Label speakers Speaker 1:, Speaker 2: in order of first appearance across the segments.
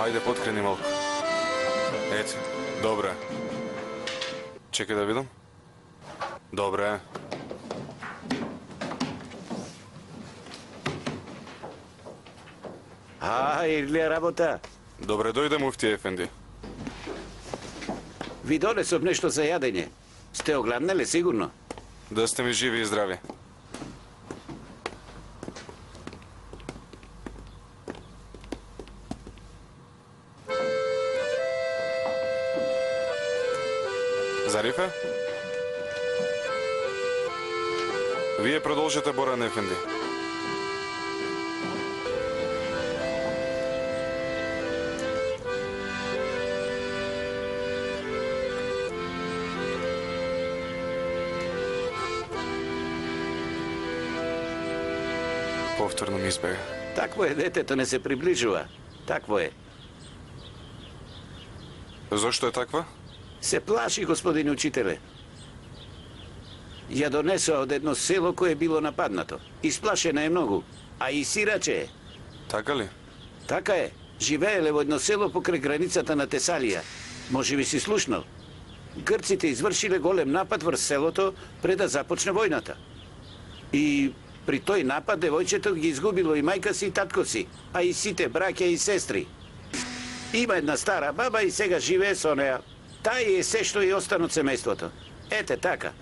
Speaker 1: Ајде, поткрени малку. Ете, добре. Чекај да видам. Добре.
Speaker 2: Ирлија работа.
Speaker 1: Добре дојде, муфти ефенди.
Speaker 2: Ви донесов нешто за јадење. Сте огладнеле, сигурно?
Speaker 1: Да сте ми живи и здрави. Зарифе? Вие продолжете, Боран ефенди. Повторно ми избега.
Speaker 2: Такво е, детето не се приближува. Такво е.
Speaker 1: Зошто е таква?
Speaker 2: Се плаши, господин учителе. Ја донесоа од едно село кое било нападнато. Исплашена е многу, а и сираче е.
Speaker 1: Така ли?
Speaker 2: Така е. Живееле во едно село покрај границата на Тесалија. Може би си слушнал. Грците извршиле голем напад врз селото пред да започне војната. И при тој напад девојчето ги изгубило и мајка си и татко си, а и сите браќа и сестри. Има една стара баба и сега живее со неа. Тај е се што и остана од семејството. Ете така.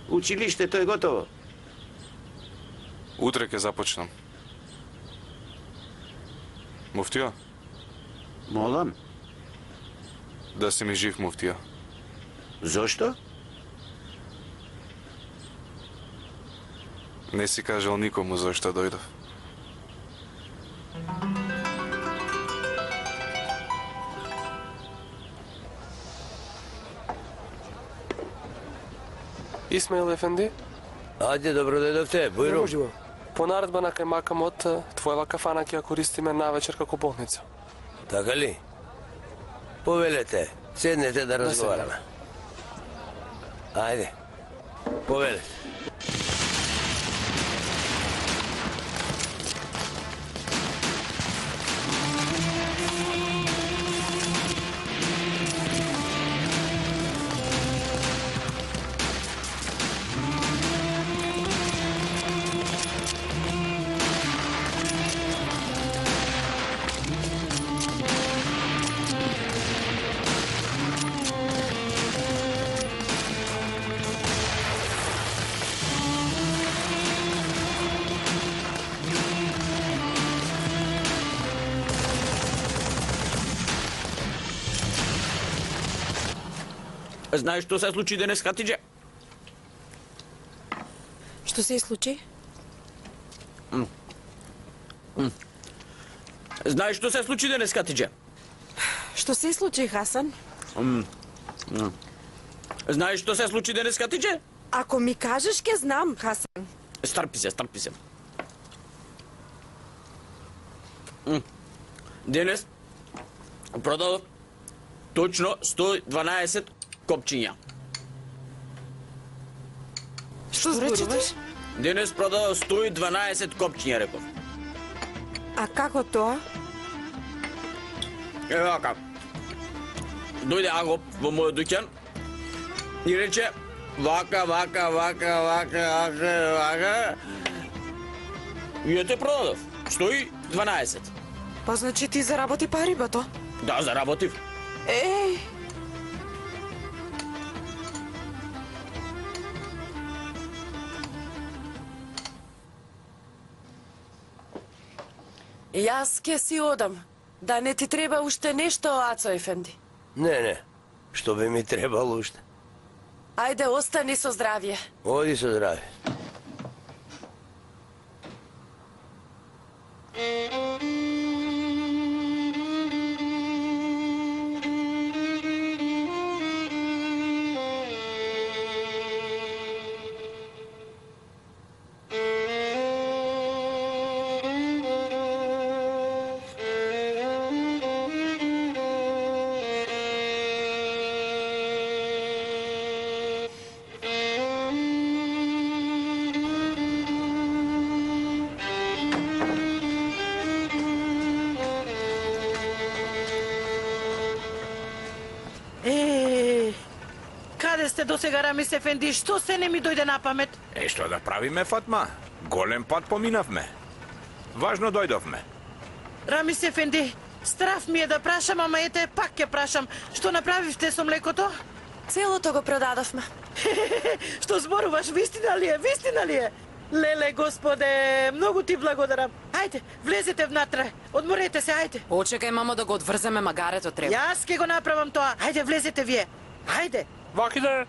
Speaker 2: Училиштето е готово.
Speaker 1: Утре ќе започнам. Муфтио?
Speaker 2: Молам.
Speaker 1: Да си ми жив, муфтио.
Speaker 2: Зошто?
Speaker 1: Не си кажал никому зашто дојдов.
Speaker 3: Исмаил ефенди,
Speaker 4: Ајде, добро дојдовте, бујрум.
Speaker 3: по наредба на кајмакамот, твојава кафана ќе ја користиме навечер како болница.
Speaker 4: Така ли? Повелете, седнете да разговараме. Ајде, повелете.
Speaker 2: Знаеш што се случи денес, Хатиџа?
Speaker 5: Што се случи?
Speaker 2: Знаеш што се случи денес, Хатиџа?
Speaker 5: Што се случи, Хасан?
Speaker 2: Знаеш што се случи денес, Хатиџа?
Speaker 5: Ако ми кажеш, ќе знам, Хасан.
Speaker 2: Стрпи се, стрпи се. Денес продадов точно 112 копчиња.
Speaker 5: Што зборуваш?
Speaker 2: Денес продадов 112 копчиња, реков.
Speaker 5: А како тоа?
Speaker 2: Еве вака. Дојде Агоп во мојот дуќан и рече вака. И ја те продадов. 112.
Speaker 5: Па значи ти заработи пари, бато?
Speaker 2: Да, заработив.
Speaker 5: Еј, јас ќе си одам. Да не ти треба уште нешто, Ацо ефенди.
Speaker 4: Не, што би ми требало уште.
Speaker 5: Ајде, остани со здравје.
Speaker 4: Оди со здраве.
Speaker 6: Каде сте досега, Рамис ефенди? Што се не ми дојде на памет?
Speaker 7: Што да правиме, Фатма? Голем пат поминавме. Важно дојдовме.
Speaker 6: Рамис ефенди, страв ми е да прашам, ама ете, пак ќе прашам. Што направивте со млекото?
Speaker 5: Целото го продадовме.
Speaker 6: Што зборуваш, вистина ли е? Вистина ли е? Леле, Господе, многу ти благодарам. Ајде, влезете внатре. Одморете се, ајде.
Speaker 8: Очекај, мамо, да го одврземе магарето треба.
Speaker 6: Јас ќе го направам тоа. Ајде, влезете вие. Ајде.
Speaker 3: Вакиде!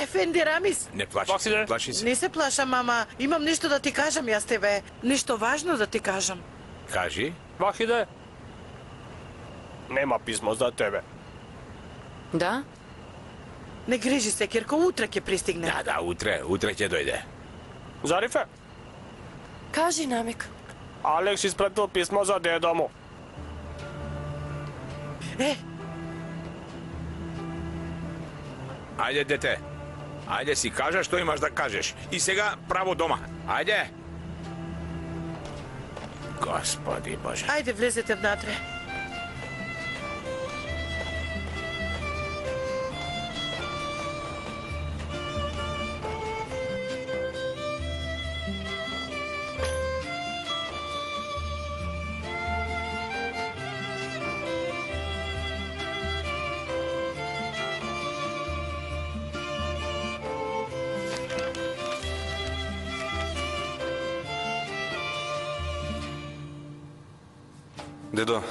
Speaker 6: Ефенди Рамис.
Speaker 7: Не плачи
Speaker 3: Ваксиде?
Speaker 7: се, плачи се.
Speaker 6: Не се плашам, мама. Имам нешто да ти кажам јас тебе. Нешто важно да ти кажам.
Speaker 7: Кажи.
Speaker 3: Вакиде! Нема писмо за тебе.
Speaker 8: Да?
Speaker 6: Не грижи се, Кирко, утре ќе пристигне.
Speaker 7: Да, утре ќе дојде.
Speaker 3: Зарифе?
Speaker 5: Кажи, Намик.
Speaker 3: Алекс испратил писмо за дедо му.
Speaker 6: Е,
Speaker 7: Ајде, дете. Ајде си кажа што имаш да кажеш. И сега право дома. Ајде. Господи Боже.
Speaker 6: ајде, влезете внатре.
Speaker 1: Дедо,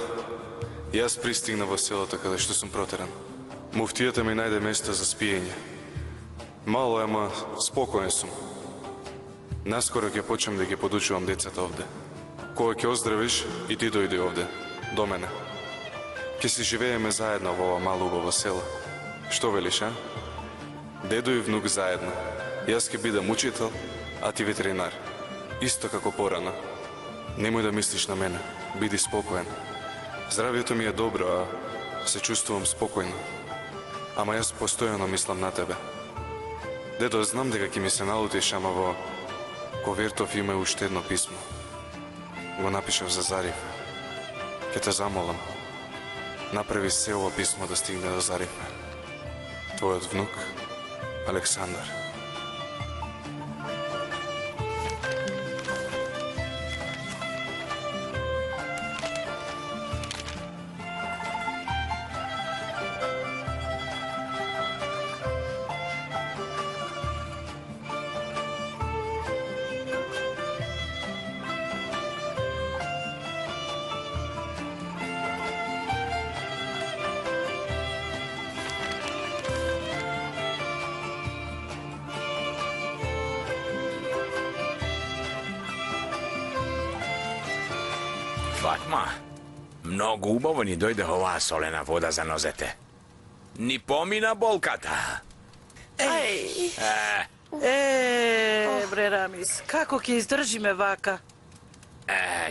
Speaker 1: јас пристигна во селото каде што сум протеран. Муфтијата ми најде место за спиење. Мало, ама спокоен сум. Наскоро ќе почнем да ги подучувам децата овде. Кога ќе оздравиш и ти дојди овде, до мене. Ќе си живееме заедно во ова мало убаво село. Што велиш, а? Дедо и внук заедно. Јас ќе бидам учител, а ти ветеринар. Исто како порано. Немој да мислиш на мене. Биди спокоен. Здравието ми е добро, а се чувствувам спокојно. Ама јас постојано мислам на тебе. Дедо, знам дека ќе ми се налутиш, ама во ковертов има уште едно писмо. Го напишав за Зариф. Ке те замолам. Направи се ова писмо да стигне до Зариф. Твојот внук, Александар.
Speaker 7: Фатма, многу убаво ни дојде оваа солена вода за нозете. Ни помина болката.
Speaker 6: Бре, Рамис, како ќе издржиме вака?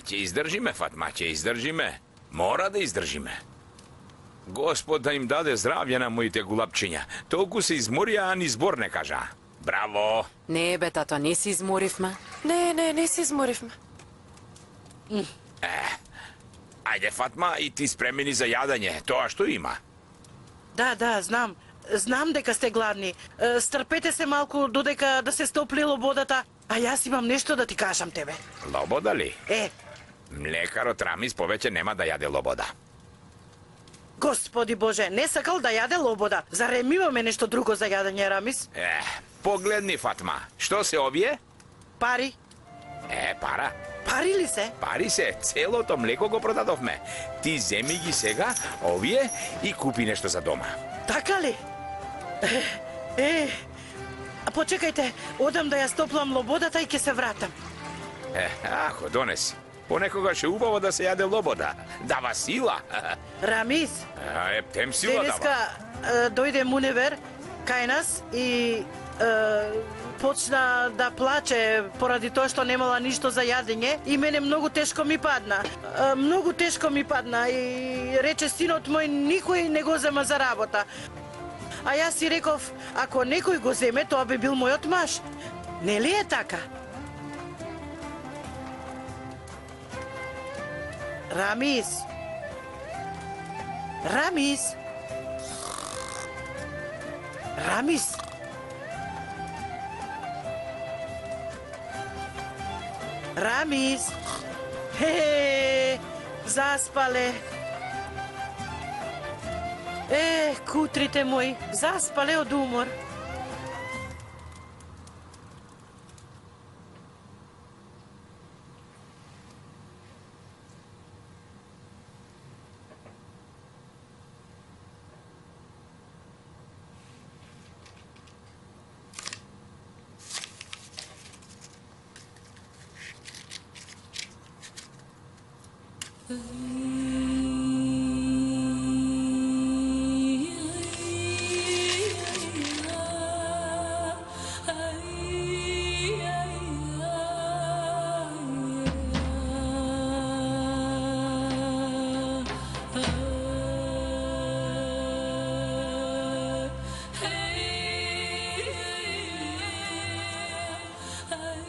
Speaker 7: Ќе издржиме, Фатма, ќе издржиме. Мора да издржиме. Господ да им даде здравје на моите гулапчиња. Толку се изморија, а ни збор не кажа. Браво!
Speaker 8: Не, бе, тато, не си изморивме.
Speaker 5: Не се изморивме.
Speaker 7: Ајде, Фатма, и ти спремени за јадење. Тоа што има?
Speaker 6: Да, знам. Знам дека сте гладни. Стрпете се малку додека да се стопли лободата, а јас имам нешто да ти кажам тебе.
Speaker 7: Лобода ли?
Speaker 6: Млекарот
Speaker 7: Рамис повеќе нема да јаде лобода.
Speaker 6: Господи Боже, не сакал да јаде лобода. Зарем имаме нешто друго за јадење, Рамис?
Speaker 7: Погледни, Фатма. Што се овие?
Speaker 6: Пари.
Speaker 7: Пара.
Speaker 6: Пари ли се?
Speaker 7: Пари се, целото млеко го продадовме. Ти земи ги сега, овие, и купи нешто за дома.
Speaker 6: Така ли? Почекајте, одам да ја стоплам лободата и ќе се вратам.
Speaker 7: Ако, донеси. Понекогаш е убаво да се јаде лобода. Дава сила.
Speaker 6: Рамис,
Speaker 7: Тем сила дава.
Speaker 6: денеска дојде Муневер кај нас и почна да плаче поради тоа што немала ништо за јадење и мене многу тешко ми падна. Многу тешко ми падна и рече синот мој никој не го зема за работа. А јас си реков, ако некој го земе, тоа би бил мојот маж. Не ли е така? Рамис. Рамис? Рамис? Заспале. Кутрите мои, заспале од умор.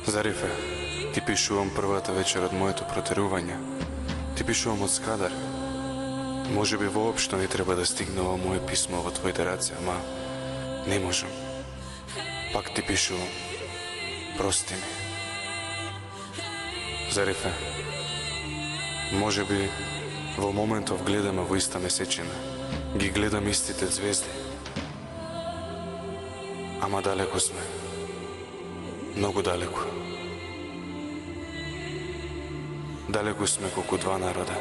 Speaker 1: Зарифе, ти пишувам првата вечер од моето протерување. Ти пишувам од Скадар. Може би воопшто не треба да стигне ова моje писмо во твоите раце, ама не можам. Пак ти пишувам. Прости ми. Зарифе, може би во моментов гледаме во иста месечина. Ги гледам истите звезди. Ама далеко сме. Многу далеко. Далеко сме колку два народа.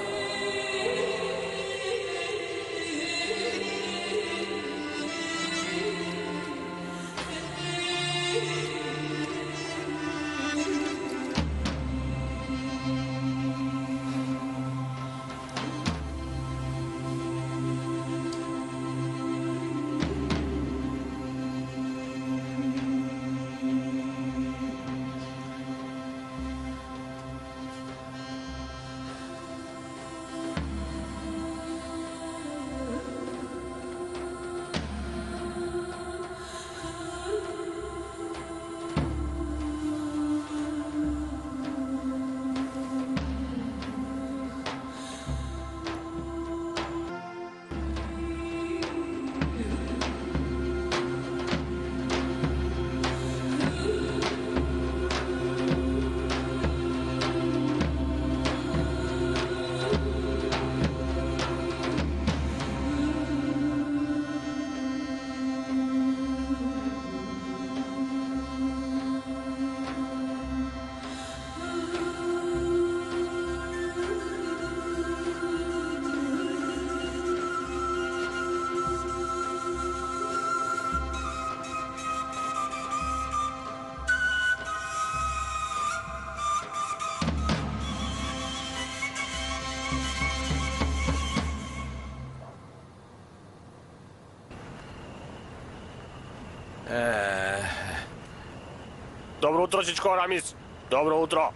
Speaker 9: Dobro utro, Čičko Ramis. Dobro utro.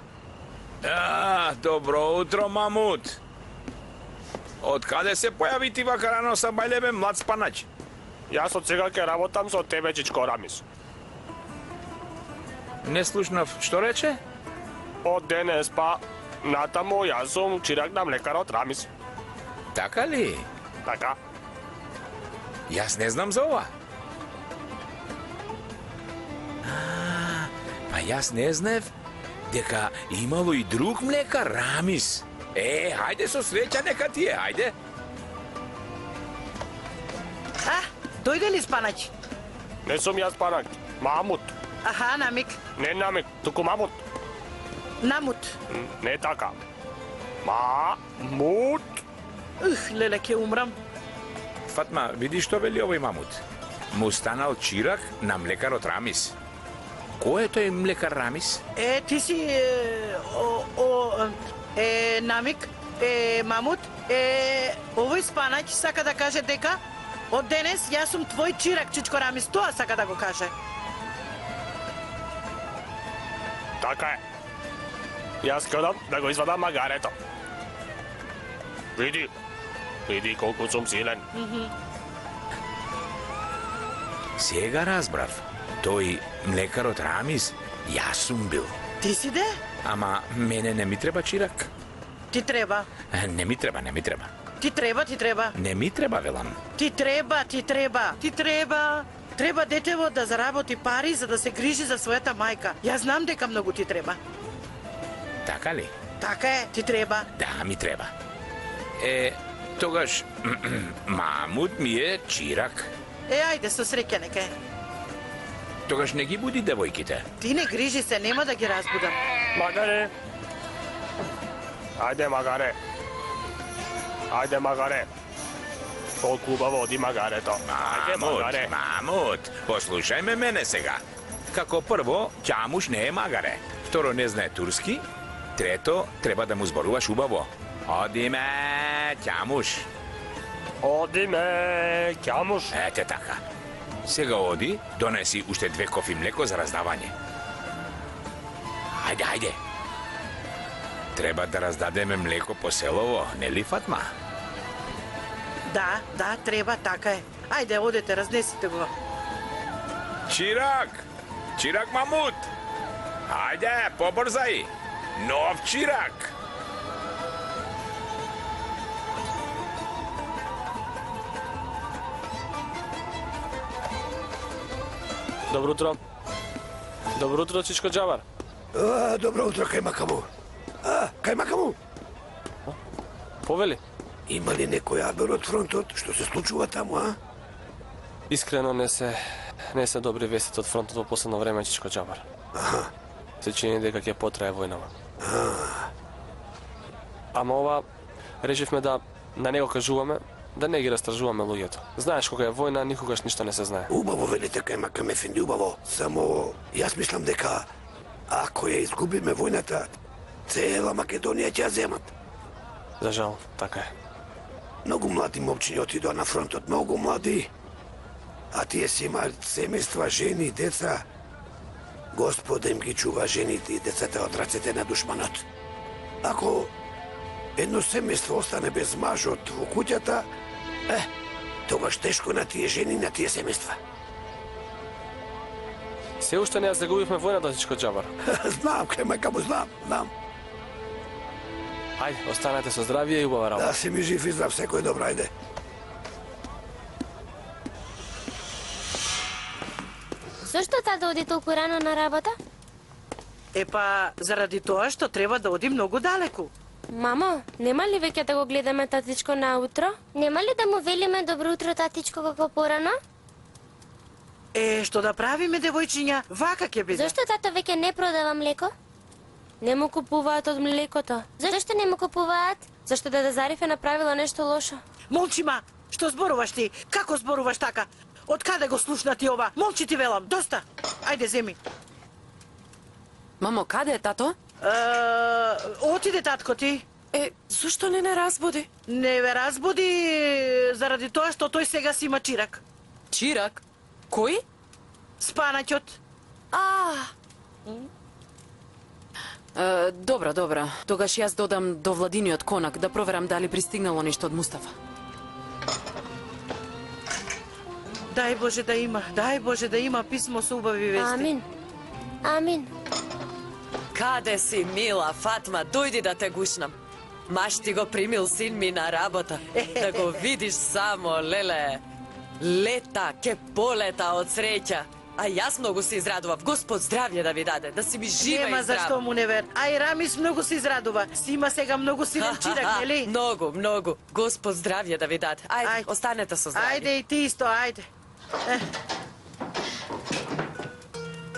Speaker 7: Добро утро, мамут. Од каде се појави ти вака рано са бајлебе, млад спанач?
Speaker 9: Јас од сега ќе работам со тебе, Čičko Ramis.
Speaker 7: Не слушнав, што рече?
Speaker 9: Од денес па натаму јас сум чирак на млекарот Рамис.
Speaker 7: Така ли?
Speaker 9: Така.
Speaker 7: Јас не знам за ова. Па јас не знаев дека имало и друг млекар Рамис. Хајде со среќа нека ти е, хајде.
Speaker 6: Дојде ли спанач?
Speaker 9: Не сум јас панак. Мамут.
Speaker 6: Аха, намик.
Speaker 9: Не намик, туку мамут.
Speaker 6: Намут.
Speaker 9: Не така. Мамут.
Speaker 6: Леле, ќе умрам.
Speaker 7: Фатма, види што вели овој мамут. Му станал чирак на млекарот Рамис. Кој е тој млекар Рамис?
Speaker 6: Ти си... намик, мамут, овој спанач сака да каже дека од денес јас сум твој чирак, Čičko Ramis, тоа сака да го каже.
Speaker 9: Така е. Јас кадам да го извадам магарето. Види. Види колку сум силен.
Speaker 7: Сега разбрав. Тој млекарот Рамис, јас сум бил.
Speaker 6: Ти си де?
Speaker 7: Ама мене не ми треба чирак.
Speaker 6: Ти треба.
Speaker 7: Не ми треба, не ми треба.
Speaker 6: Ти треба.
Speaker 7: Не ми треба, велам.
Speaker 6: Ти треба. Треба детево да заработи пари за да се грижи за својата мајка. Ја знам дека многу ти треба.
Speaker 7: Така ли?
Speaker 6: Така е, ти треба.
Speaker 7: Да, ми треба. Тогаш, мамут ми е чирак.
Speaker 6: Ајде, со среќа нека е.
Speaker 7: Тогаш не ги буди девојките.
Speaker 6: Ти не грижи се, нема да ги разбудам.
Speaker 9: Магаре. Ајде, Магаре. Ајде, Магаре. Толку убаво оди Магарето. Ајде, Магаре.
Speaker 7: Мамут, послушај ме мене сега. Како прво, Ќамуш не е магаре. Второ, не знае турски. Трето, треба да му зборуваш убаво. Оди ме, Ќамуш.
Speaker 9: Оди ме, Ќамуш.
Speaker 7: Ете така. Сега оди, донеси уште 2 кофи млеко за раздавање. Ајде, ајде. Треба да раздадеме млеко по селово, нели Фатма?
Speaker 6: Да, треба, така е. Ајде, одете, разнесите го.
Speaker 7: Чирак! Чирак мамут! Ајде, побрзај! Нов чирак!
Speaker 3: Добро утро. Добро утро, Чичко Џабар.
Speaker 4: Добро утро, кај Макаму. Кај Макаму?
Speaker 3: Повели?
Speaker 4: Има ли некој абер од фронтот? Што се случува таму, а?
Speaker 3: Искрено не се добри вестите од фронтот во последно време, Чичко Џабар. Се чини дека ќе потрае војнава. Ама ова, решивме да на него кажуваме, да не ги растражуваме луѓето. Знаеш, кога е војна, никогаш ништо не се знае.
Speaker 4: Убаво велите кај Макам Ефенди, убаво. Само јас мислам дека ако ја изгубиме војната, цела Македонија ќе ја земат.
Speaker 3: За жал, така е.
Speaker 4: Многу млади момчиња отидоа на фронтот, многу млади. А тие си имаат семејства, жени, деца. Господ да им ги чува жените и децата од рацете на душманот. Ако едно семејство остане без мажот во куќата, тогаш тешко на тие жени, на тие семејства.
Speaker 3: Се уште не ја загубивме војната, Чичко Џабар.
Speaker 4: Знам, кај мајка му знам.
Speaker 3: Ајде, останете со здравје и убава работа.
Speaker 4: Да, си ми жив и здрав, секој добро, ајде.
Speaker 10: Зошто тата оди толку рано на работа?
Speaker 6: Епа, заради тоа што треба да оди многу далеку.
Speaker 10: Мамо, нема ли веќе да го гледаме татичко наутро? Нема ли да му велиме добро утро татичко како порано?
Speaker 6: Што да правиме, девојчиња? Вака ќе биде.
Speaker 10: Зошто тато веќе не продава млеко? Не му купуваат од млекото. Зошто не му купуваат? Зашто Деда Зариф е направила нешто лошо?
Speaker 6: Молчима, што зборуваш ти? Како зборуваш така? Од каде го слушна ти ова? Молчи ти велам, доста. Ајде, земи.
Speaker 8: Мамо, каде е тато?
Speaker 6: Отиде татко ти.
Speaker 5: Зошто не разбуди?
Speaker 6: Не ве разбуди заради тоа што тој сега си има чирак.
Speaker 5: Чирак? Кој?
Speaker 6: Спанаќот.
Speaker 8: Добро. Тогаш јас додам до Владиниот конак да проверам дали пристигнало нешто од Мустафа.
Speaker 6: Дај Боже да има писмо со убави вести.
Speaker 10: Амин.
Speaker 5: Каде си, мила Фатма? Дојди да те гушнам. Маш ти го примил син ми на работа. Да го видиш само, леле. Лета, ке полета од среќа. А јас многу се израдував. Господ здравје да ви даде, да си ми жива
Speaker 6: Нема
Speaker 5: и здрава.
Speaker 6: зашто му не вер. Ај Рамис многу се израдува. Си има сега многу силен чирак, нели?
Speaker 5: Многу. Господ здравје да ви даде. Ајде, останете со здравје.
Speaker 6: Ајде и ти исто, ајде.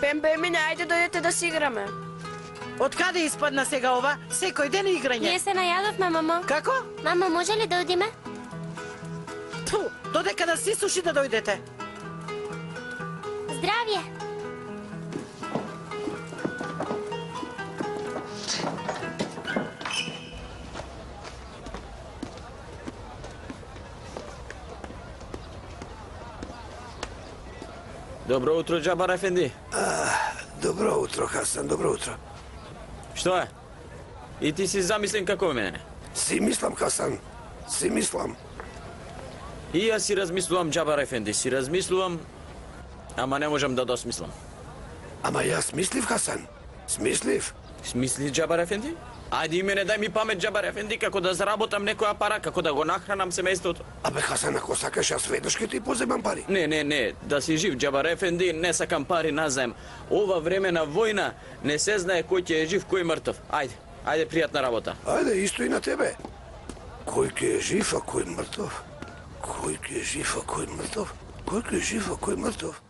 Speaker 10: Пемпе, мине, ајде дојдете да си играме.
Speaker 6: Од каде испадна сега ова? Секој ден играње.
Speaker 10: Ние се најадовме, мамо.
Speaker 6: Како?
Speaker 10: Мамо, може ли да одиме?
Speaker 6: Ту, додека да си суши да дојдете.
Speaker 10: Здравје.
Speaker 11: Добро утро, Џабар Ефенди.
Speaker 4: Добро утро, Хасан, добро утро.
Speaker 11: Што е? И ти си замислен како мене?
Speaker 4: Си мислам, Хасан, си мислам.
Speaker 11: И јас си размислувам, Џабар Ефенди, си размислувам, ама не можам да досмислам.
Speaker 4: Ама јас смислив, Хасан, смислив.
Speaker 11: Смисли, Џабар Ефенди? Ајде и мене дај ми памет, Джабар Ефенди, како да заработам некоја пара, како да го нахранам семејството.
Speaker 4: Абе, Хасан, ако сакаш, јас веднаш ќе ти поземам пари.
Speaker 11: Не, да си жив, Джабар Ефенди, не сакам пари назаем. Ова време на војна не се знае кој ќе е жив, кој е мртов. Ајде, пријатна работа.
Speaker 4: Ајде, исто и на тебе. Кој ќе е жив, а кој мртов? Кој ќе е жив, а кој мртов? Кој ќе е жив, а кој мртов?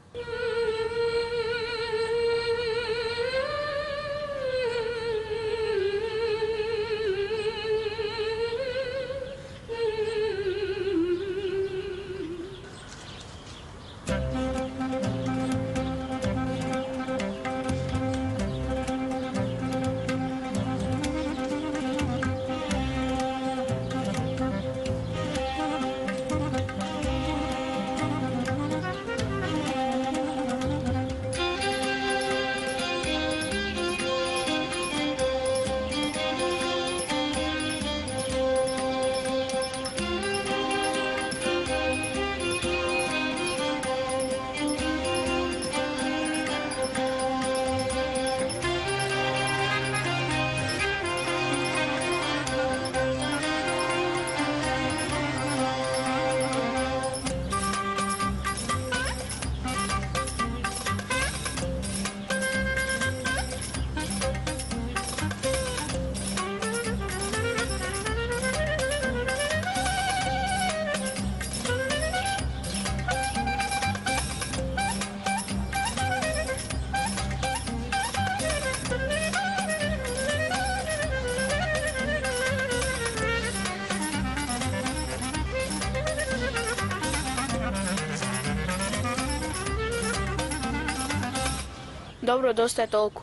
Speaker 10: Добро, доста е толку.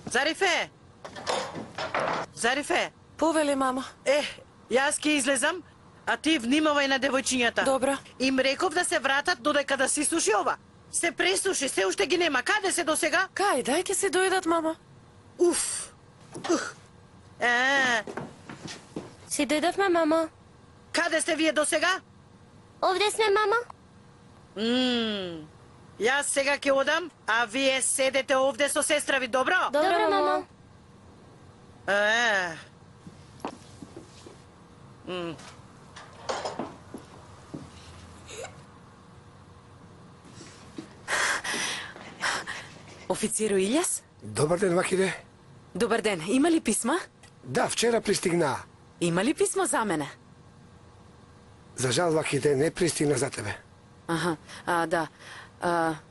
Speaker 6: Зарифе! Зарифе!
Speaker 5: Повели, мамо.
Speaker 6: Јас ќе излезам, а ти внимавај на девојчињата.
Speaker 5: Добро.
Speaker 6: Им реков да се вратат додека да се суши ова. Се пресуши, се уште ги нема. Каде се досега?
Speaker 5: Кај, дај ќе се дојдат, мамо.
Speaker 6: Уф!
Speaker 10: Си дојдовме, мамо.
Speaker 6: Каде сте вие досега?
Speaker 10: Овде сме, мамо.
Speaker 6: Јас сега ќе одам, а вие седете овде со сестра ви, добро?
Speaker 10: Добро, мамо.
Speaker 8: Официру Илјас?
Speaker 4: Добар ден, Вакиде.
Speaker 8: Добар ден, има ли писма?
Speaker 4: Да, вчера пристигна.
Speaker 8: Има ли писмо за мене?
Speaker 4: За жал, Вакиде, не пристигна за тебе.
Speaker 8: Аха, да.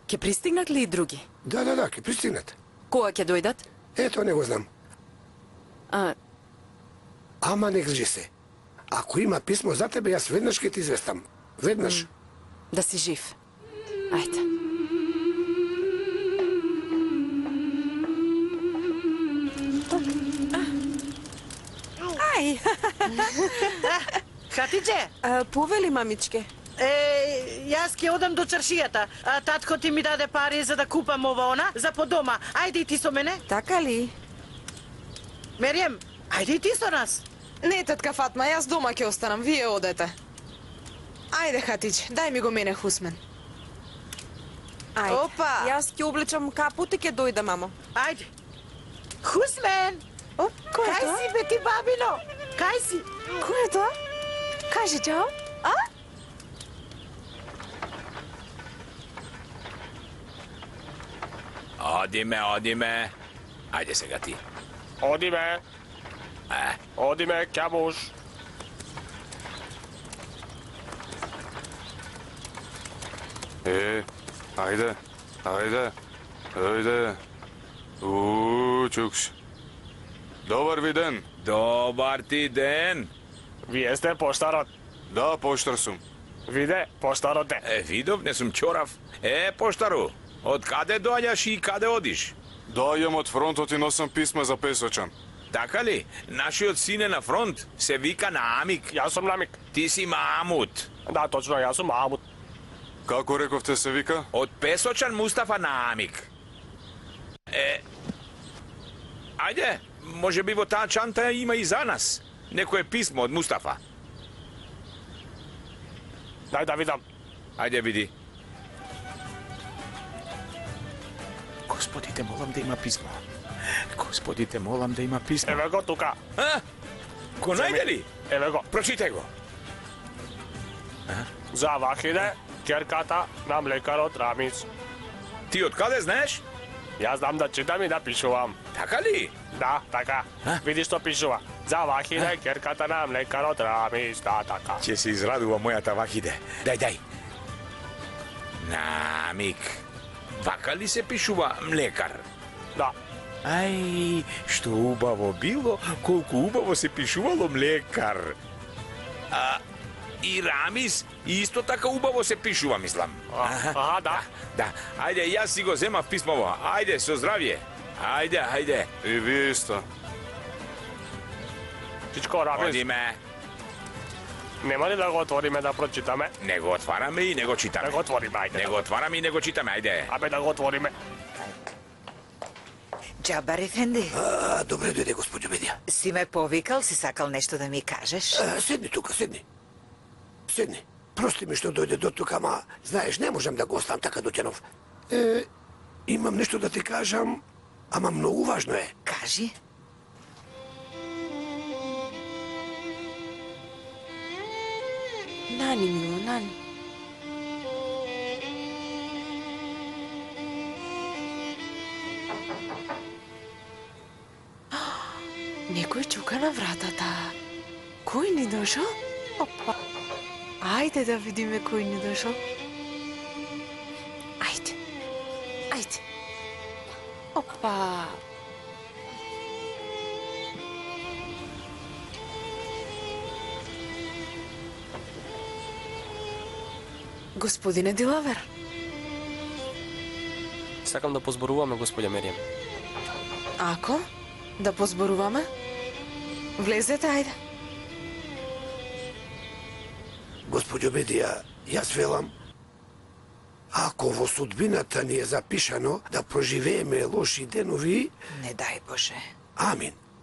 Speaker 8: Ќе пристигнат ли и други?
Speaker 4: Да, ќе пристигнат.
Speaker 8: Кога ќе дојдат?
Speaker 4: Ето, не го знам. Ама не грижи се. Ако има писмо за тебе, јас веднаш ќе ти известам. Веднаш.
Speaker 8: Да си жив. Ајде.
Speaker 12: Ај!
Speaker 6: Хатидже!
Speaker 12: Повели, мамичке.
Speaker 6: Јас ќе одам до чаршијата. Татко ти ми даде пари за да купам ова-она, за по дома. Ајде и ти со мене.
Speaker 12: Така ли?
Speaker 6: Мерием, ајде и ти со нас.
Speaker 12: Не, тетка Фатма, јас дома ќе останам, вие одете. Ајде, Хатидже, дај ми го мене Хусмен. Ајде.
Speaker 6: Опа!
Speaker 12: Јас ќе облечам капут и ќе дојда, мамо.
Speaker 6: Ајде. Хусмен!
Speaker 12: Кој е тоа?
Speaker 6: Кај си, бе ти, бабино? Кај си?
Speaker 12: Кој е тоа? Кажи, чао.
Speaker 7: Одиме. Ајде сега ти.
Speaker 9: Одиме. Одиме, Кјабуш.
Speaker 1: Ајде. Чукш. Добар ви ден.
Speaker 7: Добар ти ден.
Speaker 9: Вие сте поштарот.
Speaker 1: Да, поштар сум.
Speaker 9: Виде, поштарот е.
Speaker 7: Видов, не сум чорав. Поштару, од каде доаѓаш и каде одиш?
Speaker 1: Доаѓам од фронтот и носам писма за Песочан.
Speaker 7: Така ли? Нашиот син е на фронт. Се вика Наамик.
Speaker 9: Јас сум Намик.
Speaker 7: Ти си Маамут.
Speaker 9: Да, точно, јас сум Маамут.
Speaker 1: Како рековте се вика?
Speaker 7: Од Песочан Мустафа Наамик. Ајде, може би во таа чанта има и за нас. Некое писмо од Мустафа.
Speaker 9: Дај да видам.
Speaker 7: Ајде види. Господи, те молам да има писмо. Господи, те молам да има писмо.
Speaker 9: Еве го тука.
Speaker 7: А? Го најде ли?
Speaker 9: Еве го.
Speaker 7: Прочитай го.
Speaker 9: За Вахиде, ќерката на млекарот Рамис.
Speaker 7: Ти од каде знаеш?
Speaker 9: Јас знам да читам и да пишувам.
Speaker 7: Така ли?
Speaker 9: Да, така. Види што пишува. За Вахиде, ќерката на млекарот Рамис. Да, така.
Speaker 7: Ќе се израдува мојата Вахиде. Дај. Намик. Вака ли се пишува млекар?
Speaker 9: Да.
Speaker 7: Ај, што убаво било, колку убаво се пишувало млекар. И Рамис исто така убаво се пишува, мислам.
Speaker 9: Аха, да.
Speaker 7: Да, ајде, јас си го земав писмово. Ајде, со здравје. Ајде.
Speaker 1: И вие исто.
Speaker 9: Чичко Рамис.
Speaker 7: Одиме.
Speaker 9: Нема ли да го отвориме да прочитаме?
Speaker 7: Не го отвараме и не го читаме.
Speaker 9: Да го отвориме, ајде.
Speaker 7: Не го отвараме и не го читаме, ајде.
Speaker 9: Абе да го отвориме.
Speaker 13: Джабар Ефенди,
Speaker 4: Добре дојде, господјо Бедија.
Speaker 13: си ме повикал, си сакал нешто да ми кажеш?
Speaker 4: Седни тука, седни. Прости ми што дојде до тука, ама, знаеш, не можам да го оставам така доќенов. Имам нешто да ти кажам, ама многу важно е.
Speaker 13: Кажи.
Speaker 12: Нани, мило, Нани. Некој чука на вратата. Кој ни дошол? Опа. Ајде да видиме кој ни дошол. Ајде. Опа. Господине Дилавер.
Speaker 3: Сакам да позборуваме, господја Меријам.
Speaker 12: Ако? Да позборуваме? Влезете, ајде.
Speaker 4: Господјо Бедија, јас велам, ако во судбината ни е запишано да проживееме лоши денови,
Speaker 13: Не дај Боже.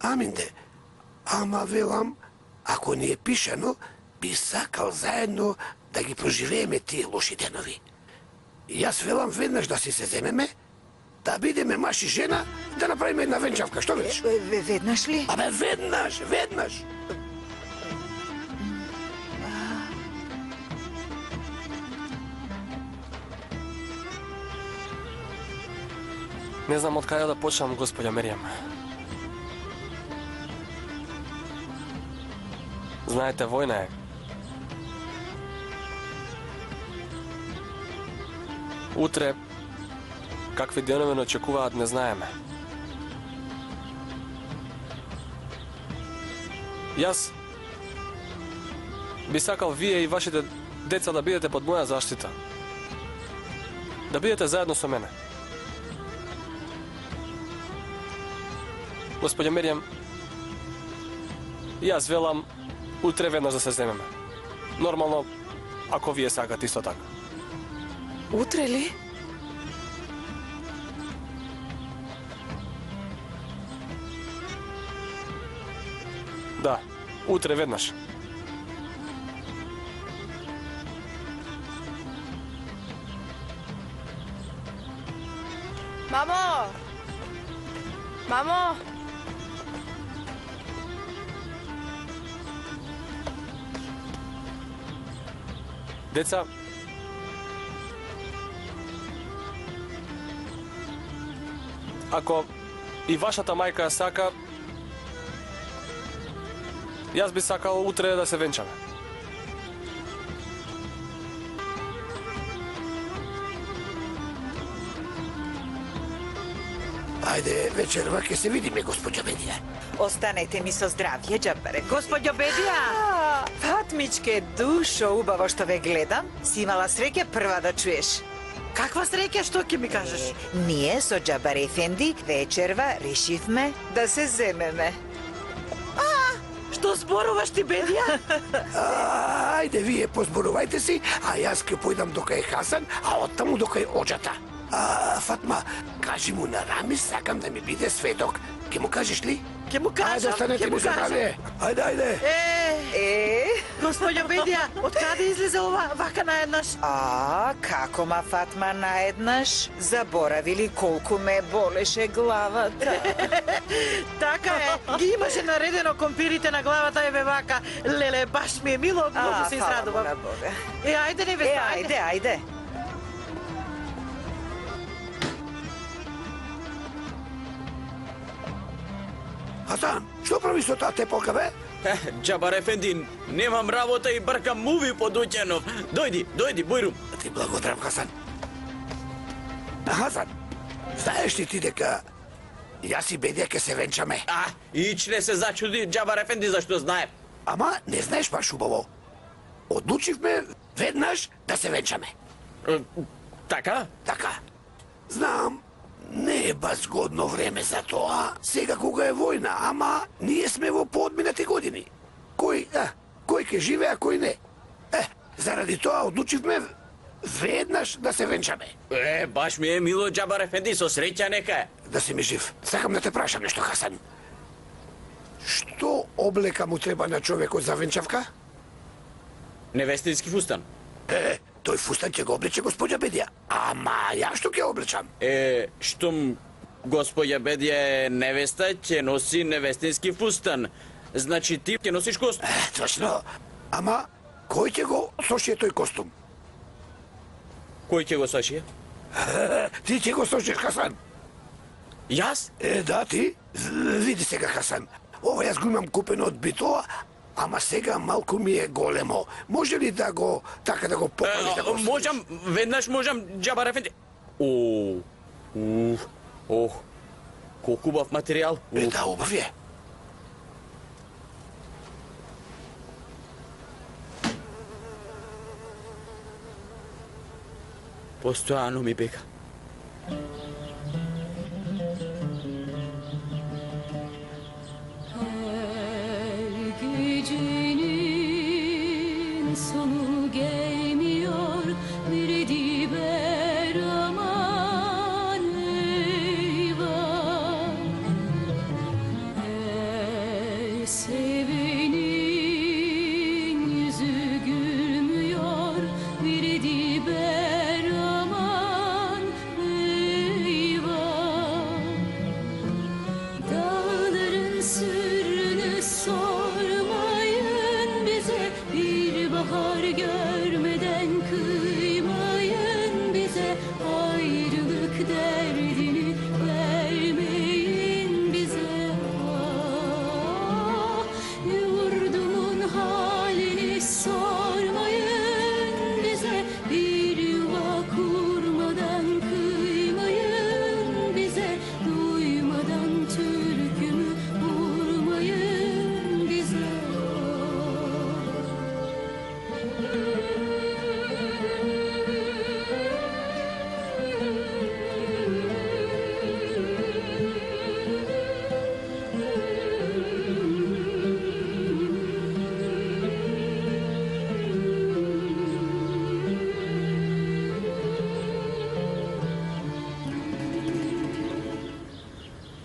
Speaker 4: амин де. Ама велам, ако ни е пишано, би сакал заедно да ги проживееме тие лоши денови. Јас велам веднаш да си се земеме, да бидеме маж и жена, да направиме една венчавка, што велиш?
Speaker 13: Веднаш ли?
Speaker 4: Абе, веднаш.
Speaker 3: Не знам од каде да почнам, господја Меријам. Знаете, војна е. Утре, какви денови не очекуваат, не знаеме. Јас би сакал вие и вашите деца да бидете под моја заштита. Да бидете заедно со мене. Господја Меријам, јас велам утре веднаш да се земеме. Нормално, ако вие сакате исто така.
Speaker 12: Утре ли?
Speaker 3: Да, утре веднаш.
Speaker 12: Мамо! Мамо!
Speaker 3: Деца, ако и вашата мајка сака, јас би сакал утре да се венчаме.
Speaker 4: Ајде, вечерва ќе се видиме, господја Бедија.
Speaker 13: Останете ми со здравје, Джабаре.
Speaker 6: Господјо Бедија!
Speaker 13: Фатмичке, душо, убаво што ве гледам. Си имала среќа прва да чуеш.
Speaker 6: Каква среќа, што ќе ми кажеш?
Speaker 13: Ние со Джабар Ефенди вечерва решивме да се земеме.
Speaker 6: Што зборуваш ти, Бедија?
Speaker 4: Ајде, вие позборувајте си, а јас ќе појдам докај Хасан, а оттаму докај Оџата. Фатма, кажи му на Рамис, сакам да ми биде светок. Ке му кажеш ли?
Speaker 6: Ќе му кажам,
Speaker 4: Ајде, останете
Speaker 6: ќе му
Speaker 4: ми за
Speaker 6: кажам.
Speaker 4: здравје. Ајде.
Speaker 6: Господја Бедија, од каде излезе ова вака наеднаш?
Speaker 13: Како ма Фатма наеднаш? Заборавили колку ме болеше главата.
Speaker 6: Така е, ги имаше наредено компирите на главата, еве вака. Леле, баш ми е мило, многу се израдувам.
Speaker 13: Фала Бога.
Speaker 6: Ајде, невеста,
Speaker 13: Ајде.
Speaker 4: Хасан, што прави со таа тепалка, бе?
Speaker 11: Джабар Ефенди, немам работа и бркам муви под Уќенов. Дојди, Бујрум.
Speaker 4: Ти благодарам, Хасан. Хасан, знаеш ли ти дека јас и Бедија ќе се венчаме?
Speaker 11: Ич не се зачуди Джабар Ефенди зашто знае.
Speaker 4: Ама не знаеш баш убаво. Одлучивме веднаш да се венчаме.
Speaker 11: Така?
Speaker 4: Така. Знам, не е баш згодно време за тоа, сега кога е војна, ама ние сме во поодминати години. Кој ќе живее, а кој не. Заради тоа одлучивме веднаш да се венчаме.
Speaker 11: Баш ми е мило Джабар Ефенди, со среќа нека е.
Speaker 4: Да си ми жив. Сакам да те прашам нешто, Хасан. Што облека му треба на човекот за венчавка?
Speaker 11: Невестински фустан.
Speaker 4: Тој фустан ќе го облече господја Бедија. Ама ја што ќе облечам?
Speaker 11: Штом господја Бедија е невеста, ќе носи невестински фустан. Значи ти ќе носиш костум.
Speaker 4: Точно. Ама кој ќе го сошие тој костум?
Speaker 11: Кој ќе го сошие?
Speaker 4: Ти ќе го сошиеш, Хасан.
Speaker 11: Јас?
Speaker 4: Да, ти. Види сега, Хасан. Ова јас го имам купено од битоа, ама сега малку ми е големо. Може ли да го попалиш да го сошиш?
Speaker 11: Можам, веднаш можам, Джабар Ефенди. Колку убав материјал.
Speaker 4: Да, убав е.
Speaker 11: Постојано ми бега.
Speaker 14: Gecenin sonu gelmiyor, bir diber aman eyvah. Her sevenin yüzü gülmüyor, bir diber aman eyvah. Dağların sırrını sormayın bize, bir bahar görmeden kıymayın bize, ayrılık derdini vermeyin bize. Yurdumun halini sormayın bize, bir yuva kurmadan kıymayın bize, duymadan türkümü vurmayın bize.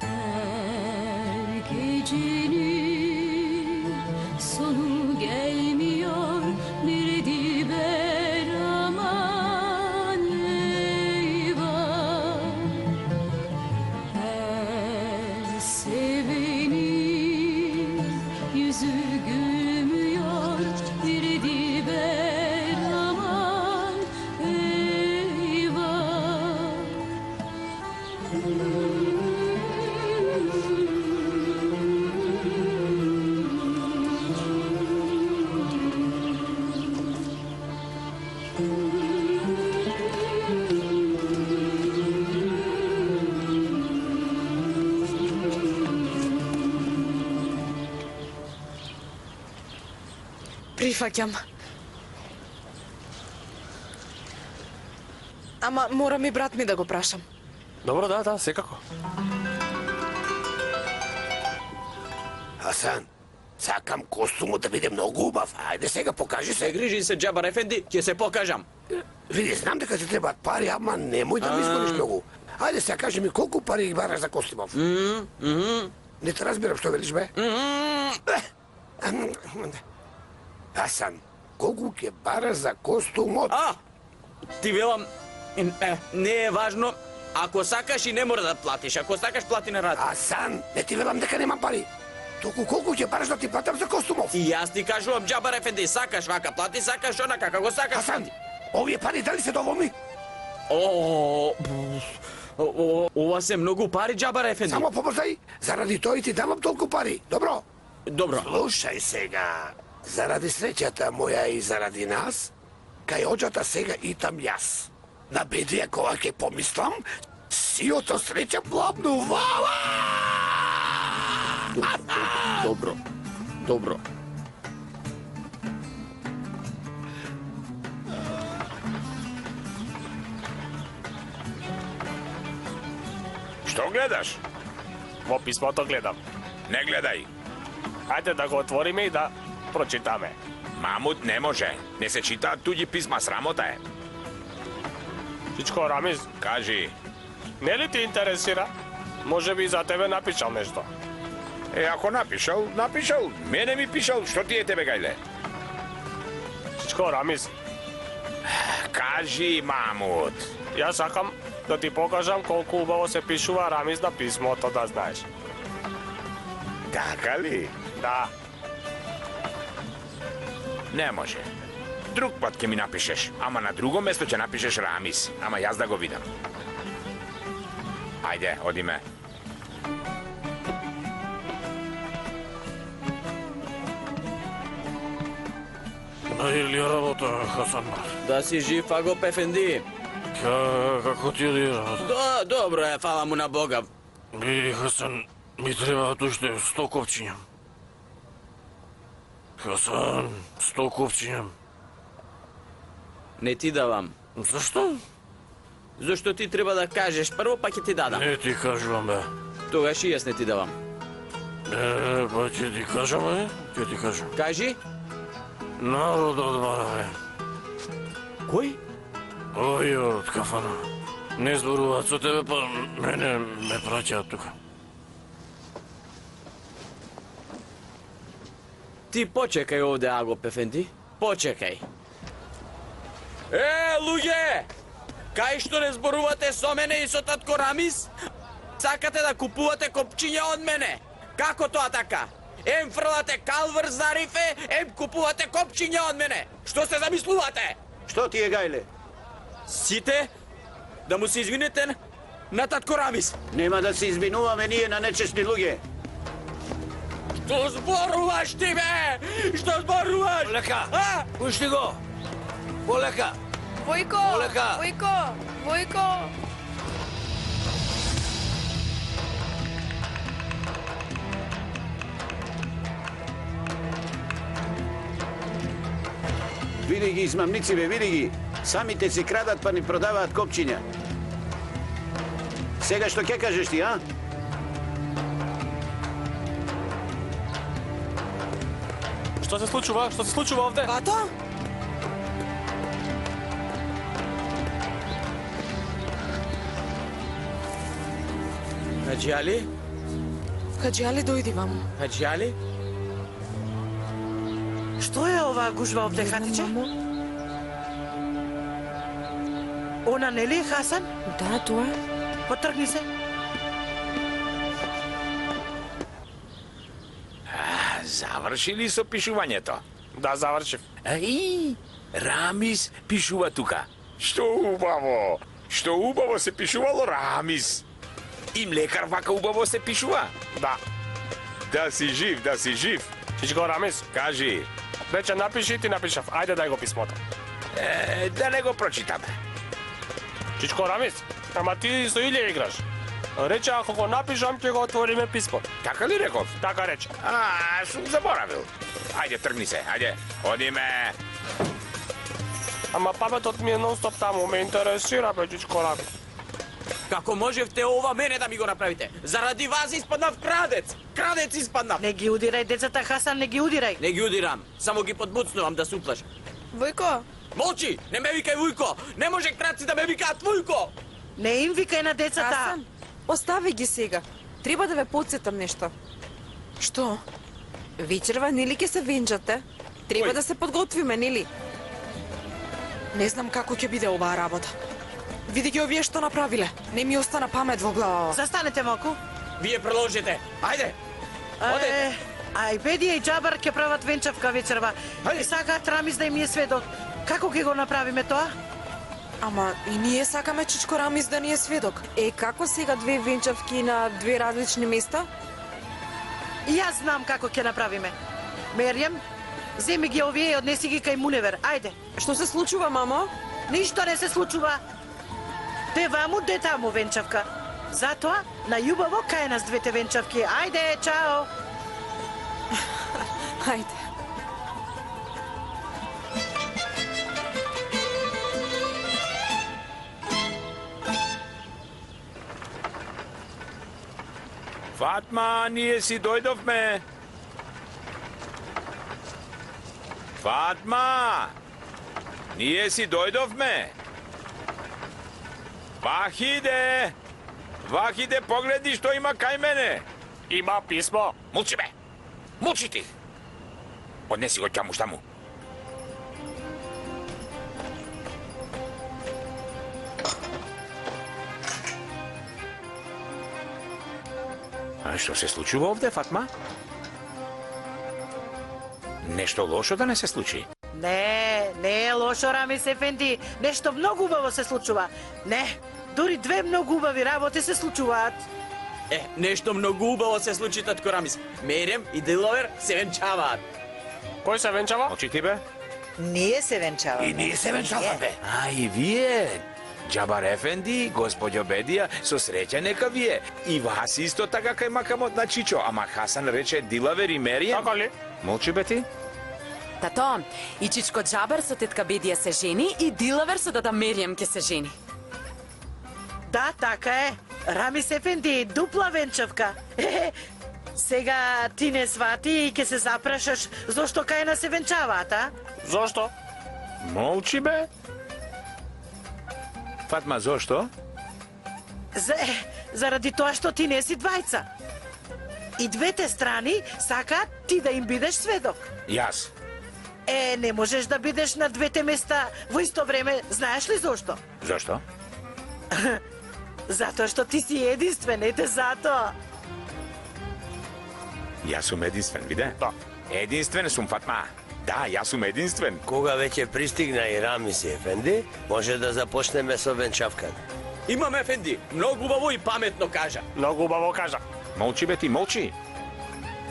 Speaker 14: Her gecenin sonu gelmiyor, bir diber aman eyvah. Her sevenin yüzü gülmüyor, bir diber aman eyvah.
Speaker 12: Прифаќам. Ама морам и брат ми да го прашам.
Speaker 3: Добро, да, секако.
Speaker 4: Хасан, сакам костумот да биде многу убав. Ајде сега покажи се.
Speaker 11: Грижи се Джабар Ефенди, ќе се покажам.
Speaker 4: Види, знам дека ти требаат пари, ама немој да ми изгониш многу. Ајде сега кажи ми колку пари ги бараш за костумов. Не те разбирам што велиш, бе. Хасан, колку ќе бараш за костумот?
Speaker 11: Ти велам, не е важно. Ако сакаш и не мора да платиш. Ако сакаш, плати на рат.
Speaker 4: Хасан, не ти велам дека немам пари. Толку колку ќе бараш да ти платам за костумов?
Speaker 11: И јас ти кажувам, Джабар ефенди, сакаш вака плати, сакаш онака, како сакаш.
Speaker 4: Хасан, овие пари дали се доволни?
Speaker 11: Ова се многу пари, Джабар ефенди.
Speaker 4: Само побрзај, заради тој ти давам толку пари. Добро?
Speaker 11: Добро.
Speaker 4: Слушај сега, заради среќата моја и заради нас, кај оđата сега итам јас. На бедрија кога ќе помислам, сиото среќа плавнувала!
Speaker 11: Добро, добро.
Speaker 7: Што гледаш?
Speaker 9: Во писмото гледам.
Speaker 7: Не гледај.
Speaker 9: Ајде да го отвориме и да прочитаме.
Speaker 7: Мамут не може. Не се читаат туѓи писма, срамота е.
Speaker 9: Чичко Рамиз,
Speaker 7: Кажи.
Speaker 9: не ли ти интересира? Може би за тебе напишал нешто.
Speaker 7: Ако напишал, напишал. Мене ми пишал, што ти е тебе гајле?
Speaker 9: Чичко Рамиз,
Speaker 7: Кажи, Мамут.
Speaker 9: јас сакам да ти покажам колку убаво се пишува Рамиз на писмото, да знаеш.
Speaker 7: Така ли?
Speaker 9: Да.
Speaker 7: Не може. Друг пат ќе ми напишеш, ама на друго место ќе напишеш Рамис, ама јас да го видам. Ајде, одиме.
Speaker 15: Најли работа, Хасан?
Speaker 11: Да си жив, Агоп ефенди.
Speaker 15: Како ти оди работа?
Speaker 11: Добро е, фала му на Бога.
Speaker 15: Хасан, ми требаат уште 100 копчиња. Хасан, 100 копчиња.
Speaker 11: Не ти давам.
Speaker 15: Зашто?
Speaker 11: Зашто ти треба да кажеш прво, па ќе ти дадам.
Speaker 15: Не ти кажувам, бе.
Speaker 11: Тогаш и јас не ти давам.
Speaker 15: Па ќе ти кажам, бе. Ќе ти кажам.
Speaker 11: Кажи.
Speaker 15: Народот бара, бе.
Speaker 11: Кој?
Speaker 15: Овие од кафана. Не зборуваат со тебе, па мене ме праќаат тука.
Speaker 11: Ти почекај овде, Агоп ефенди. Почекај. Луѓе! Кај што не зборувате со мене и со татко Рамис? Сакате да купувате копчиња од мене? Како тоа така? Ем фрлате калвар за рифе, ем купувате копчиња од мене. Што се замислувате?
Speaker 2: Што ти е гајле?
Speaker 11: Сите да му се извинете на татко Рамис.
Speaker 2: Нема да се извинуваме ние на нечестни луѓе.
Speaker 11: Што зборуваш ти, бе? Што зборуваш?
Speaker 4: Полека! Пушти го! Полека!
Speaker 12: Војко!
Speaker 4: Полека!
Speaker 12: Војко! Војко!
Speaker 2: Види ги измамници, бе, види ги. Самите си крадат, па ни продаваат копчиња. Сега што ќе кажеш ти, а?
Speaker 9: Што се случува? Што се случува овде?
Speaker 12: Бато?
Speaker 11: Хаджи Али?
Speaker 12: Хаджи Али, дојди ваму.
Speaker 11: Хаджи Али?
Speaker 6: Што е оваа гужва овде, Хатиче? Она нели е Хасан?
Speaker 5: Да, тоа е.
Speaker 6: Потргни се.
Speaker 7: Заврши ли со пишувањето?
Speaker 9: Да, завршив.
Speaker 7: Рамис пишува тука. Што убаво! Што убаво се пишувало Рамис. И млекар вака убаво се пишува?
Speaker 9: Да.
Speaker 7: Да си жив, да си жив.
Speaker 9: Чичко Рамис,
Speaker 7: Кажи.
Speaker 9: рече напиши и ти напишав. Ајде дај го писмото.
Speaker 7: Да не го прочитаме.
Speaker 9: Чичко Рамис, ама ти со Илија играш. Рече, ако го напишам, ќе го отвориме писмо.
Speaker 7: Така ли реков?
Speaker 9: Така рече.
Speaker 7: Сум заборавил. Ајде, тргни се, ајде. Одиме.
Speaker 9: Ама паметот ми е нон-стоп таму, ме интересира, бе, Чичко Рамис.
Speaker 11: Како можевте ова мене да ми го направите? Заради вас испаднав крадец! Крадец испаднав!
Speaker 6: Не ги удирај децата, Хасан, не ги удирај.
Speaker 11: Не ги удирам, само ги подбуцнувам да се уплашат.
Speaker 12: Војко!
Speaker 11: Молчи! Не ме викај Вујко! Не може крадци да ме викаат Вујко!
Speaker 6: Не им викај на децата.
Speaker 12: Хасан, остави ги сега. Треба да ве подсетам нешто. Што? Вечерва нели ќе се венџате? Треба да се подготвиме, нели? Не знам како ќе биде оваа работа. Види ги овие што направиле. Не ми остана памет во глава.
Speaker 6: Застанете малку.
Speaker 11: Вие продолжете. Ајде. Одете.
Speaker 6: Бедија и Джабар ќе прават венчавка вечерва. И сакаат Рамис да им е сведок. Како ќе го направиме тоа?
Speaker 12: Ама и ние сакаме Чичко Рамис да ни е сведок.
Speaker 16: Како сега две венчавки на две различни места?
Speaker 6: И јас знам како ќе направиме. Мерјем, земи ги овие и однеси ги кај Муневер. Ајде.
Speaker 16: Што се случува, мамо?
Speaker 6: Ништо не се случува. Те ваму, де таму венчавка. Затоа, на љубаво кај нас двете венчавки. Ајде, чао.
Speaker 12: Ајде.
Speaker 7: Фатма, ние си дојдовме. Фатма! Ние си дојдовме. Вахиде! Вахиде, погледни што има кај мене.
Speaker 9: Има писмо.
Speaker 7: Мулчи бе! Мулчи ти! Однеси го ќаму штаму. А што се случува овде, Фатма? Нешто лошо да не се случи?
Speaker 6: Не е лошо, Рамис Ефенди. Нешто многу убаво се случува. Не, дури две многу убави работи се случуваат.
Speaker 11: Нешто многу убаво се случи, татко Рамис. Мерем и Диловер се венчаваат.
Speaker 9: Кој се венчава?
Speaker 7: Очи ти бе?
Speaker 13: Ние се венчаваме.
Speaker 4: И ние се венчаваме.
Speaker 7: А, и вие? Джабар Ефенди, господјо Бедија, со среќа нека вие. И вас исто така кај макамот на Чичо, ама Хасан рече Дилавер и Меријем.
Speaker 9: Така ли?
Speaker 7: Молчи бе ти?
Speaker 8: Тато, и Чичко Джабар со тетка Бедија се жени и Дилавер со тата Меријем ќе се жени.
Speaker 6: Да, така е. Рамис Ефенди, дупла венчавка. Сега ти не свати и ќе се запрашаш зошто кај нас се венчаваат, а?
Speaker 9: Зошто?
Speaker 7: Молчи бе. Фатма, зошто?
Speaker 6: Заради тоа што ти не си двајца. И двете страни сакаат ти да им бидеш сведок.
Speaker 7: Јас.
Speaker 6: Не можеш да бидеш на двете места во исто време, знаеш ли зошто?
Speaker 7: Зошто?
Speaker 6: Затоа што ти си единствен, ете затоа.
Speaker 7: Јас сум единствен, виде?
Speaker 9: Да.
Speaker 7: Единствен сум, Фатма. Да, јас сум единствен.
Speaker 17: Кога веќе пристигна и Рамис Ефенди, може да започнеме со венчавката.
Speaker 11: Имам Ефенди, многу убаво и паметно кажа.
Speaker 9: Многу убаво кажа.
Speaker 7: Молчи бе ти, молчи.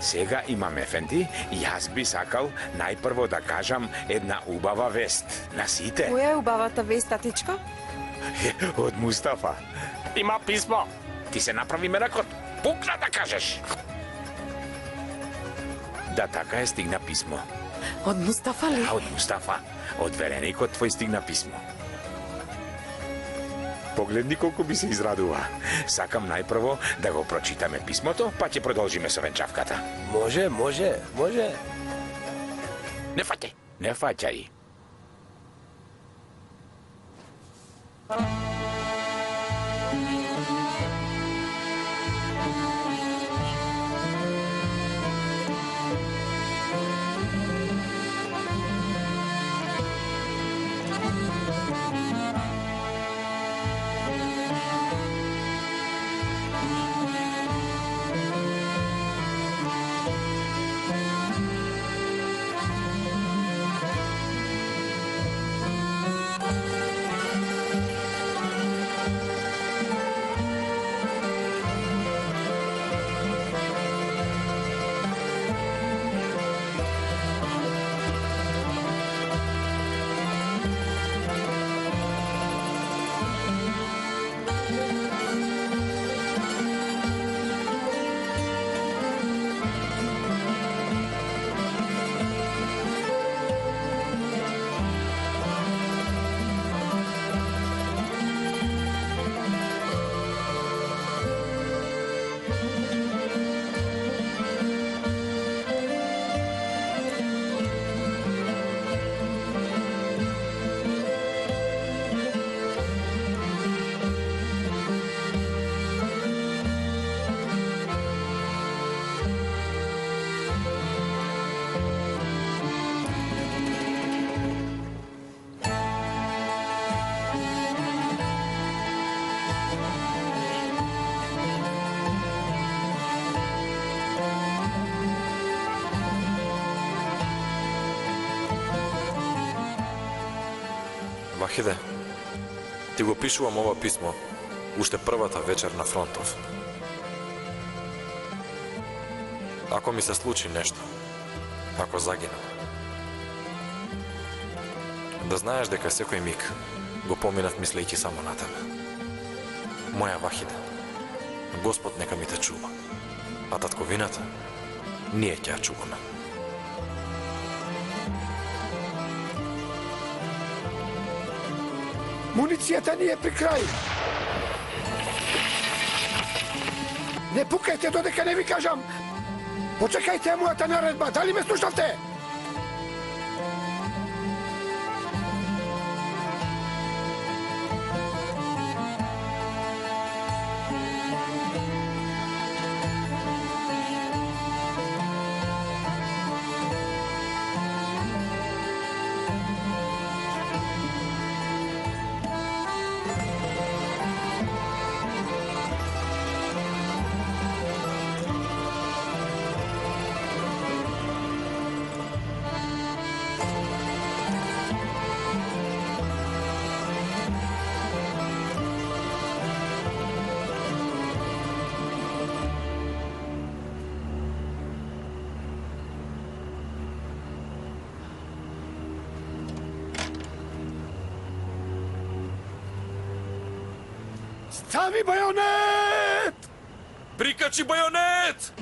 Speaker 7: Сега имам Ефенди и јас би сакал најпрво да кажам една убава вест на сите.
Speaker 16: Која е убавата вест, татичко?
Speaker 7: Од Мустафа.
Speaker 9: Има писмо.
Speaker 7: Ти се направи меракот. Пукна да кажеш. Да, така е, стигна писмо.
Speaker 8: Од Мустафа ли?
Speaker 7: Од Мустафа. Од вереникот твој стигна писмо. Погледни колку би се израдува. Сакам најпрво да го прочитаме писмото, па ќе продолжиме со венчавката.
Speaker 17: Може.
Speaker 7: Не фаќај, не фаќај.
Speaker 18: Вахиде, ти го пишувам ова писмо уште првата вечер на фронтов. Ако ми се случи нешто, ако загинам, да знаеш дека секој миг го поминав мислејќи само на тебе. Моја Вахиде, Господ нека ми те чува, а татковината, ние ќе ја чуваме.
Speaker 4: Муницијата ни е при крај. Не пукајте додека не ви кажам. Почекајте мојата наредба, дали ме слушавте? Стави бајонет!
Speaker 18: Прикачи бајонет!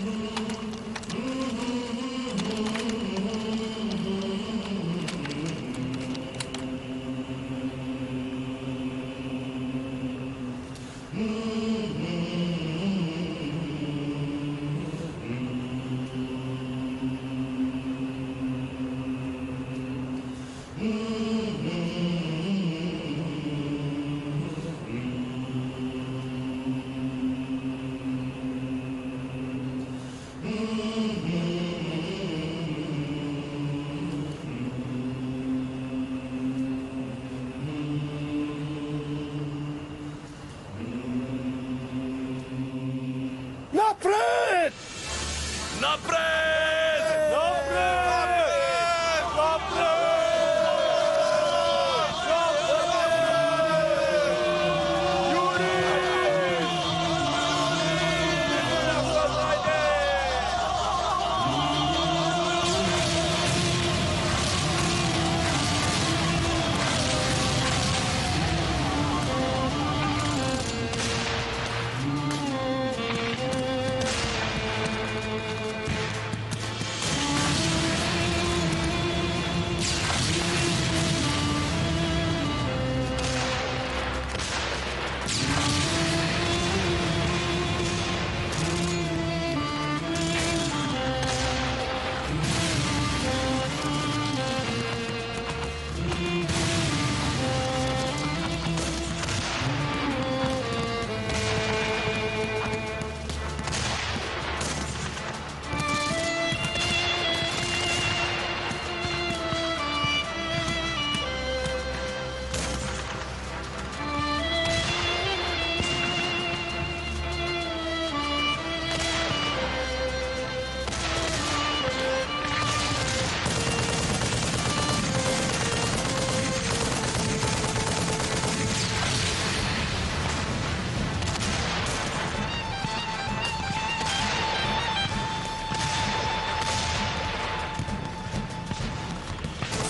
Speaker 4: Напред!
Speaker 18: Напред!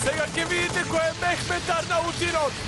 Speaker 9: Сега ќе видите кој е Мехметар на Утинот!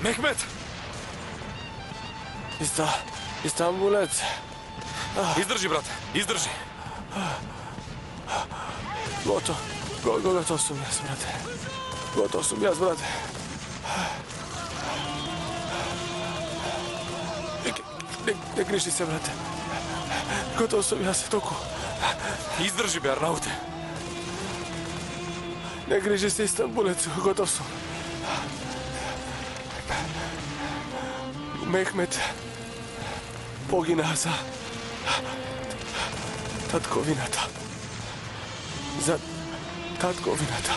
Speaker 1: Mehmet!
Speaker 3: Istanbulec.
Speaker 1: Izdrži, brate, izdrži.
Speaker 3: Gotov sam jaz, brate. Gotov sam jaz, brate. Ne griši se, brate. Gotov sam jaz, toku.
Speaker 1: Izdrži, be, Arnaute.
Speaker 3: Ne griži se, Istanbulec, gotov sam. Mehmet pogina za tatkovinata. Za tatkovinata.